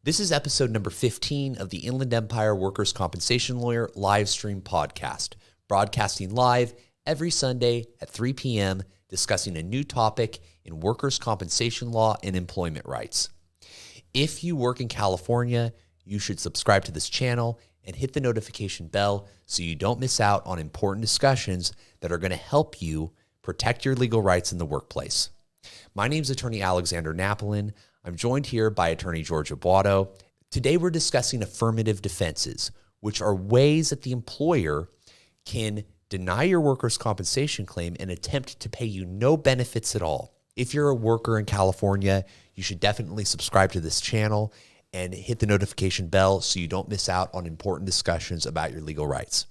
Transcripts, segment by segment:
This is episode number 15 of the Inland Empire Workers' Compensation Lawyer live stream podcast, broadcasting live every Sunday at 3 p.m., discussing a new topic in workers' compensation law and employment rights. If you work in California, you should subscribe to this channel and hit the notification bell so you don't miss out on important discussions that are going to help you protect your legal rights in the workplace. My name is Attorney Alexander Napolin. I'm joined here by Attorney George Abuado. Today we're discussing affirmative defenses, which are ways that the employer can deny your workers' compensation claim and attempt to pay you no benefits at all. If you're a worker in California, you should definitely subscribe to this channel and hit the notification bell so you don't miss out on important discussions about your legal rights.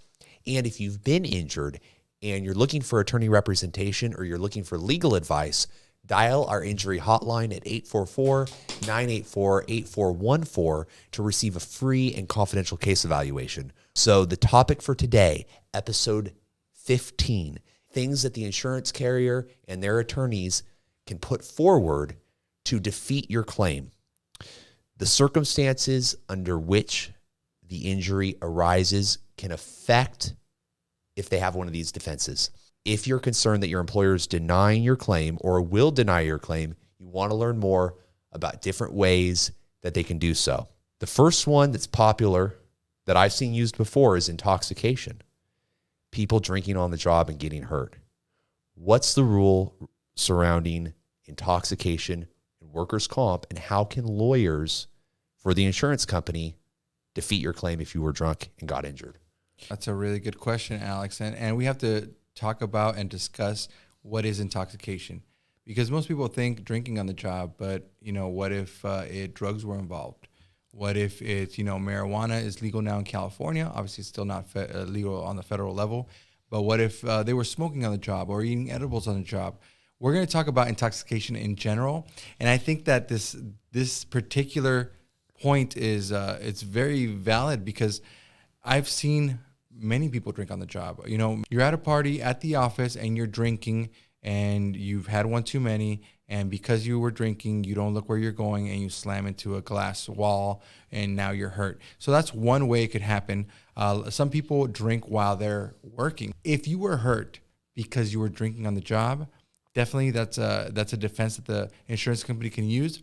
And if you've been injured and you're looking for attorney representation or you're looking for legal advice, dial our injury hotline at 844-984-8414 to receive a free and confidential case evaluation. So the topic for today, episode 15, things that the insurance carrier and their attorneys can put forward to defeat your claim. The circumstances under which the injury arises can affect if they have one of these defenses. If you're concerned that your employer is denying your claim or will deny your claim, you want to learn more about different ways that they can do so. The first one that's popular that I've seen used before is intoxication. People drinking on the job and getting hurt. What's the rule surrounding intoxication and workers' comp, and how can lawyers for the insurance company defeat your claim if you were drunk and got injured? That's a really good question, Alex. And we have to talk about and discuss what is intoxication, because most people think drinking on the job, but what if drugs were involved? What if it's marijuana is legal now in California? Obviously, it's still not legal on the federal level. But what if they were smoking on the job or eating edibles on the job? We're going to talk about intoxication in general, and I think that this particular point is it's very valid because I've seen many people drink on the job. You're at a party at the office and you're drinking and you've had one too many, and because you were drinking, you don't look where you're going and you slam into a glass wall and now you're hurt. So that's one way it could happen. Some people drink while they're working. If you were hurt because you were drinking on the job, definitely that's a defense that the insurance company can use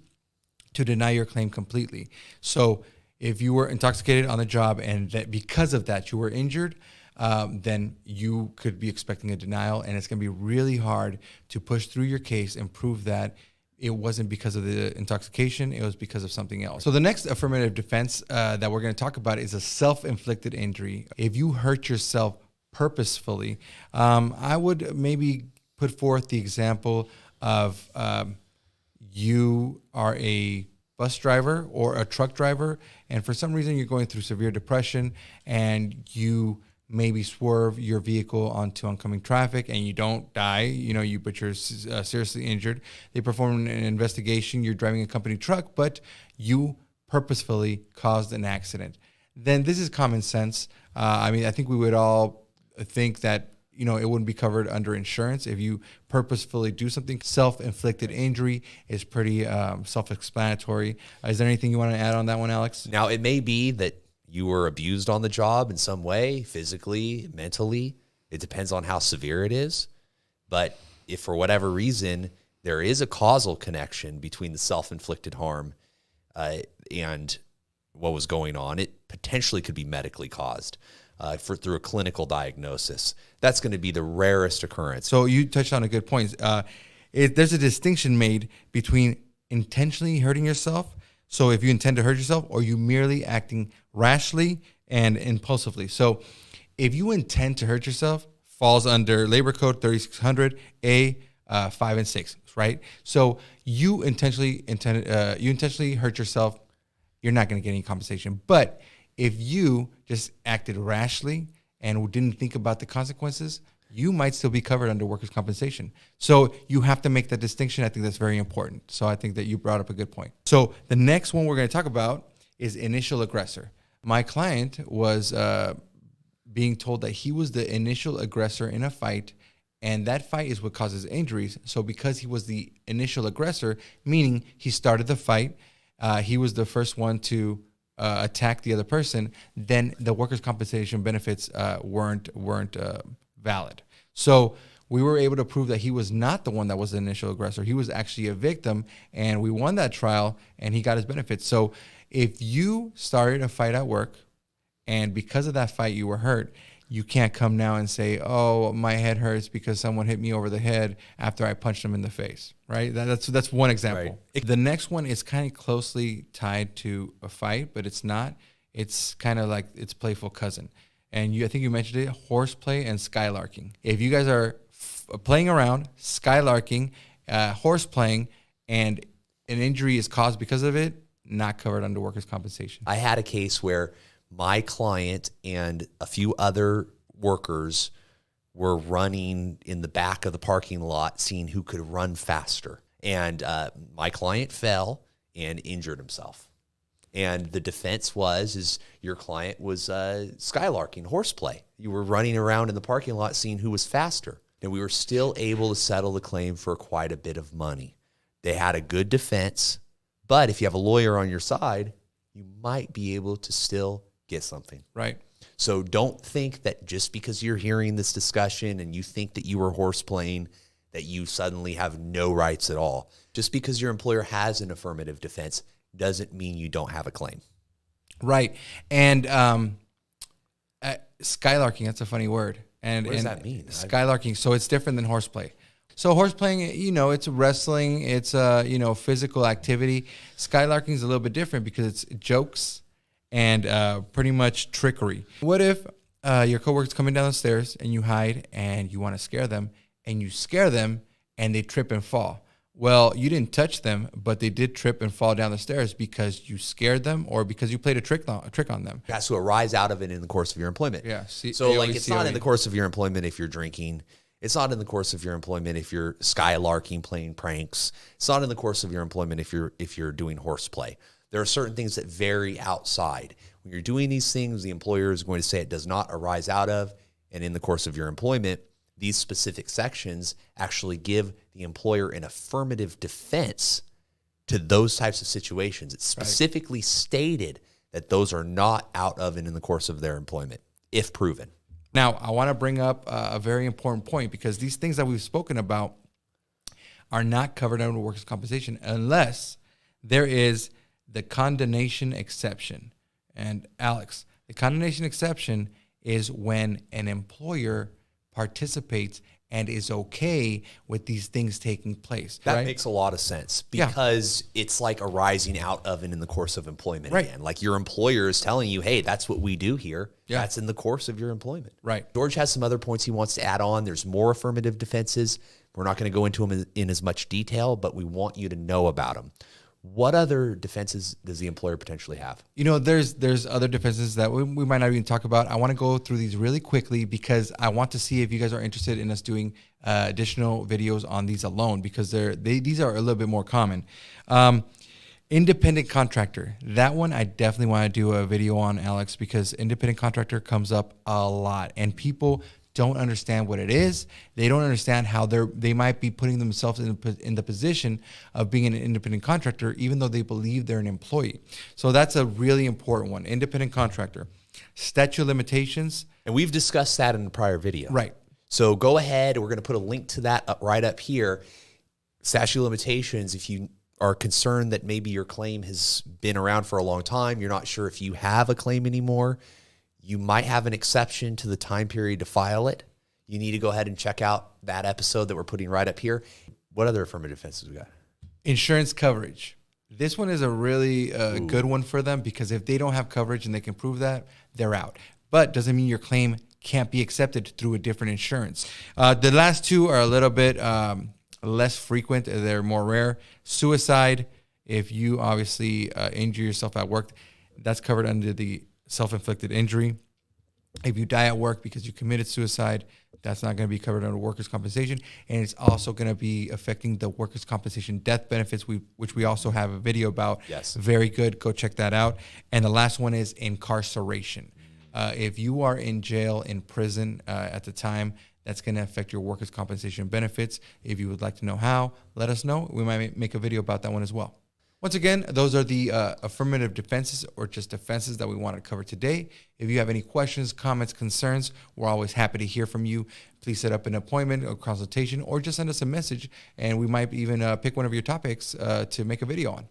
to deny your claim completely. So if you were intoxicated on the job and that because of that you were injured, then you could be expecting a denial, and it's going to be really hard to push through your case and prove that it wasn't because of the intoxication, it was because of something else. So the next affirmative defense that we're going to talk about is a self-inflicted injury. If you hurt yourself purposefully, I would maybe put forth the example of you are a bus driver or a truck driver, and for some reason you're going through severe depression and you maybe swerve your vehicle onto oncoming traffic and you don't die, but you're seriously injured. They perform an investigation. You're driving a company truck, but you purposefully caused an accident. Then this is common sense. I think we would all think that it wouldn't be covered under insurance if you purposefully do something. Self-inflicted injury is pretty self-explanatory. Is there anything you want to add on that one, Alex? Now, it may be that you were abused on the job in some way, physically, mentally. It depends on how severe it is. But if for whatever reason there is a causal connection between the self-inflicted harm and what was going on, it potentially could be medically caused. Through a clinical diagnosis. That's going to be the rarest occurrence. So you touched on a good point. There's a distinction made between intentionally hurting yourself, so if you intend to hurt yourself, or you merely acting rashly and impulsively. So if you intend to hurt yourself, falls under Labor Code 3600 A 5 and 6, right? So you intentionally hurt yourself, you're not going to get any compensation. But if you just acted rashly and didn't think about the consequences, you might still be covered under workers' compensation. So you have to make that distinction. I think that's very important. So I think that you brought up a good point. So the next one we're going to talk about is initial aggressor. My client was being told that he was the initial aggressor in a fight, and that fight is what causes injuries. So because he was the initial aggressor, meaning he started the fight, he was the first one to attack the other person, then the workers' compensation benefits weren't valid. So we were able to prove that he was not the one that was the initial aggressor. He was actually a victim, and we won that trial, and he got his benefits. So if you started a fight at work, and because of that fight you were hurt, you can't come now and say, oh, my head hurts because someone hit me over the head after I punched them in the face, right? That's one example. Right. The next one is kind of closely tied to a fight, but it's not. It's kind of like its playful cousin. And I think you mentioned it, horseplay and skylarking. If you guys are playing around, skylarking, horseplaying, and an injury is caused because of it, not covered under workers' compensation. I had a case where my client and a few other workers were running in the back of the parking lot, seeing who could run faster. And my client fell and injured himself. And the defense is your client was skylarking, horseplay. You were running around in the parking lot seeing who was faster. And we were still able to settle the claim for quite a bit of money. They had a good defense, but if you have a lawyer on your side, you might be able to still get something. Right. So don't think that just because you're hearing this discussion and you think that you were horseplaying, that you suddenly have no rights at all. Just because your employer has an affirmative defense doesn't mean you don't have a claim. Right. And skylarking, that's a funny word. And what does that mean? Skylarking. So it's different than horseplay. So horseplaying, it's wrestling, it's physical activity. Skylarking is a little bit different because it's jokes and pretty much trickery. What if your coworker's coming down the stairs and you hide and you want to scare them, and you scare them and they trip and fall? Well, you didn't touch them, but they did trip and fall down the stairs because you scared them or because you played a trick on them. Yeah, so arise out of it in the course of your employment. Yeah. So like it's not in the course of your employment if you're drinking. It's not in the course of your employment if you're skylarking, playing pranks. It's not in the course of your employment if you're doing horseplay. There are certain things that vary outside. When you're doing these things, the employer is going to say it does not arise out of, and in the course of your employment, these specific sections actually give the employer an affirmative defense to those types of situations. It's specifically stated that those are not out of and in the course of their employment, if proven. Now, I want to bring up a very important point because these things that we've spoken about are not covered under workers' compensation unless there is the condemnation exception. And Alex, the condemnation exception is when an employer participates and is okay with these things taking place. That makes a lot of sense because it's like arising out of and in the course of employment again. Like your employer is telling you, hey, that's what we do here. Yeah. That's in the course of your employment. Right. George has some other points he wants to add on. There's more affirmative defenses. We're not going to go into them in as much detail, but we want you to know about them. What other defenses does the employer potentially have? There's other defenses that we might not even talk about. I want to go through these really quickly because I want to see if you guys are interested in us doing additional videos on these alone because these are a little bit more common. Independent contractor. That one I definitely want to do a video on, Alex, because independent contractor comes up a lot and people don't understand what it is. They don't understand how they might be putting themselves in the position of being an independent contractor, even though they believe they're an employee. So that's a really important one. Independent contractor. Statute limitations. And we've discussed that in a prior video. Right. So go ahead. We're going to put a link to that right up here. Statute limitations, if you are concerned that maybe your claim has been around for a long time, you're not sure if you have a claim anymore, you might have an exception to the time period to file it. You need to go ahead and check out that episode that we're putting right up here. What other affirmative defenses we got? Insurance coverage. This one is a really good one for them because if they don't have coverage and they can prove that, they're out. But doesn't mean your claim can't be accepted through a different insurance. The last two are a little bit less frequent. They're more rare. Suicide. If you obviously injure yourself at work, that's covered under the self-inflicted injury. If you die at work because you committed suicide, that's not going to be covered under workers' compensation, and it's also going to be affecting the workers' compensation death benefits, which we also have a video about. Yes. Very good. Go check that out. And the last one is incarceration. If you are in jail, in prison at the time, that's going to affect your workers' compensation benefits. If you would like to know how, let us know. We might make a video about that one as well. Once again, those are the affirmative defenses, or just defenses, that we want to cover today. If you have any questions, comments, concerns, we're always happy to hear from you. Please set up an appointment or consultation, or just send us a message, and we might even pick one of your topics to make a video on.